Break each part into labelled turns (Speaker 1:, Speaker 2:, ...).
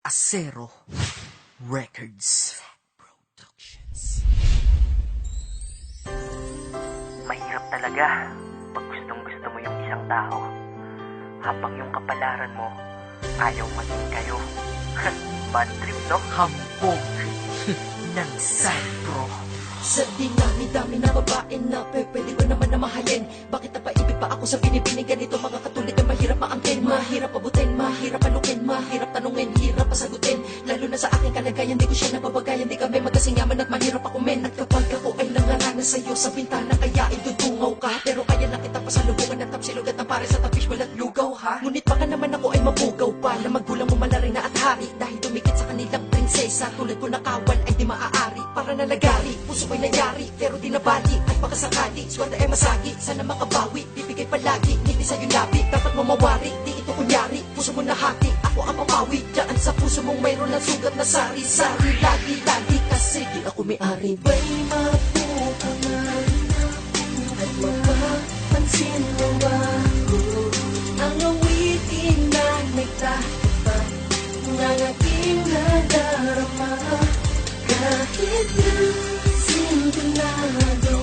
Speaker 1: Acero Records Productions.
Speaker 2: Mahirap talaga pag gustong gusto mo yung isang tao, habang yung kapalaran mo ayaw maging kayo. Bad trip, no?
Speaker 1: Hambog ng Cypro.
Speaker 3: Sa dinami-dami na babae na pwede ko naman na mahalin. Bakit napaibig pa ako sa binibining ganito? Mga katulad na mahirap maangkin, mahirap abutin, mahirap alukin, mahirap tanungin, hirap pasagutin. Lalo na sa aking kalagayan, di ko siya nababagayan. Di kami magkasingaman at mahirap ako men. At kapag ako ay nangaranas sa'yo sa bintana, kaya idudungaw ka. Pero kaya na kita pasalubungan at tapsilog at ng pare sa tapis walat lugaw ha. Ngunit baka naman ako ay mabugaw pa na magulang mo malaring na at hari. Dahil dumikit sa kanilang prinsesa, tulad ko nakawal ay di maaari. Para nalagari, puso ko'y nangyari, pero di nabali. At baka sakali, swerte ay masagi. Sana makabawi, bibigay palagi. Ngiti sa'yo labi, dapat mo mawari. Di ito kunyari, puso mo nahati. Ako ang papawi, dyan sa puso mong mayroon ng sugat na sari-sari. Lagi, kasi di ako may-ari. May mapupangan at mapapansin mo ba ang awitin na nagtapat ng aking nadarama. Kahit na sintonado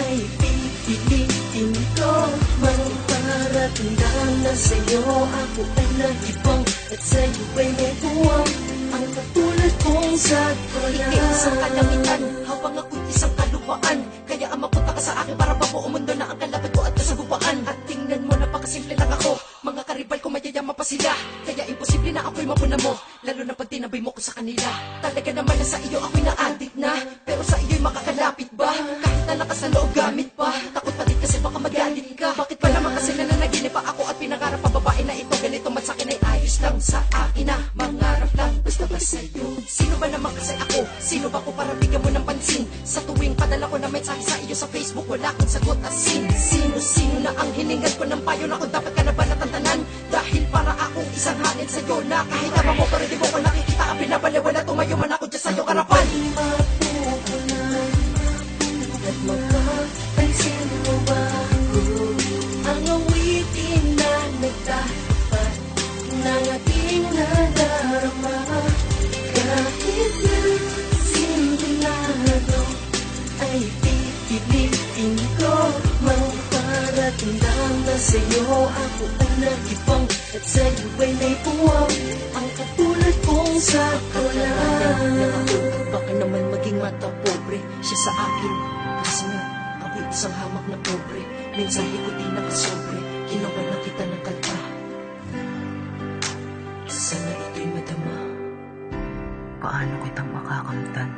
Speaker 3: ay pipilitin ko magparatandaan na sa'yo ako ay nagibang at sa'yo ay may buwang ang katulad kong sakura. Isang kalangitan habang ako'y isang kalupaan, kaya ang mapunta ka sa akin para mabuo mundo na ang kalabat ko at kasagupaan. At tingnan mo napakasimple lang ako, mga karibal ko mayayama pa sila, kaya imposible na ako'y mapuna mo, lalo na pag tinabay mo ko sa kanila. Talaga naman na sa iyo ako'y na-addict na, pero sa iyo'y makakalapit ba? Kahit na lakas ng loob gamit pa, takot pa din kasi baka magalit ka. Bakit pa naman kasi nananaginip pa ako at pinangarap pa babae na ito ganito, mat sa akin ay ayos lang, sa akin na mangarap lang basta ba sa'yo? Sino ba naman kasi ako? Sino ba ko para bigyan mo ng pansin? Sa tuwing padala ko na mensahe sa iyo sa Facebook, wala kang sagot at sino na ang hiningan ko ng payo na kung dapat ka na ba natantanan? Dahil para akong isang halin sa'yo na kahit naman mo pero di mo ko nakikita ang pinabaliwala, tumayo man ako dyan sa'yo karapan. Mapupunan at mapapansin mo ba ang awitin na nagtapat ng aking nadarama? Kahit na sintonado ay pipilitin ko magparatandaan na sa'yo ako ang nagibang at sa'yo ay may puwang ang katulad kong sakura. Baka naman maging mata pobre siya sa akin, kasi nga ako'y isang hamak na pobre. Mensahe ko di nakasobre, ginawa na kita ng kanta. Sana ito'y madama.
Speaker 2: Paano kitang makakamtan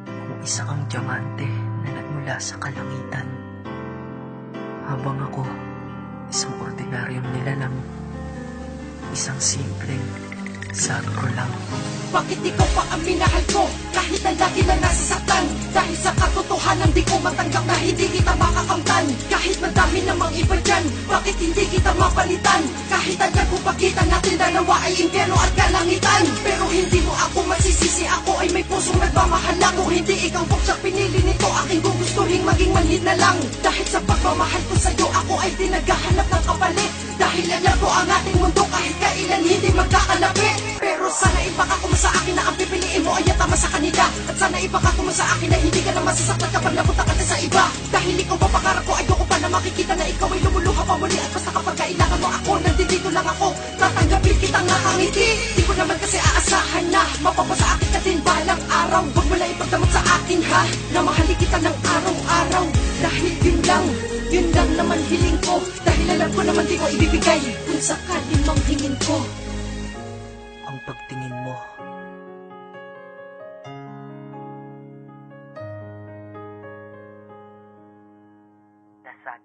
Speaker 2: kung isa kang diamante na nagmula sa kalangitan, habang ako isang ordinaryong nilalang, isang simpleng sakro lang.
Speaker 3: Bakit ikaw pa ang minahal ko kahit na lagi na nasasaktan? Dahil sa katotohanan di ko matanggap na hindi kita makakamtan. Kahit madami namang iba dyan, bakit hindi kita mapalitan? Kahit agad kung pakita natin dalawa ay impyerno at kalangitan. Pero hindi mo ako masisisi, ako ay may pusong nagmamahal lang. Kung hindi ikaw buksak pinili nito, aking gugustuhin maging manhid na lang. Dahil sa pagmamahal ko sa'yo, ako ay di naghahanap ng kapalit. Dahil alam ko ang ating mundo kahit kailan hindi magkakalapit. Pero sana ipakako mo sa akin na ang pipiliin mo ay tama sa kanila. At sana ipakako mo sa akin na hindi ka na masasaktan kapag napunta ka na sa iba. Dahil ikaw pa pangarap ko, ayoko pa na makikita na ikaw ay lumuluha pa muli. At basta kapag kailangan mo ako, nandito lang ako, tatanggapin kitang nakangiti. Di ko naman kasi aasahan na mapapasa akin ka din balang araw. Huwag mo na ipagdamot sa akin ha, na mahalin kita ng araw-araw. Dahil yun lang naman hiling ko. Dahil alam ko naman di ko ibibigay kung sakali mang hingin ko
Speaker 2: Ang pagtingin mo, nasad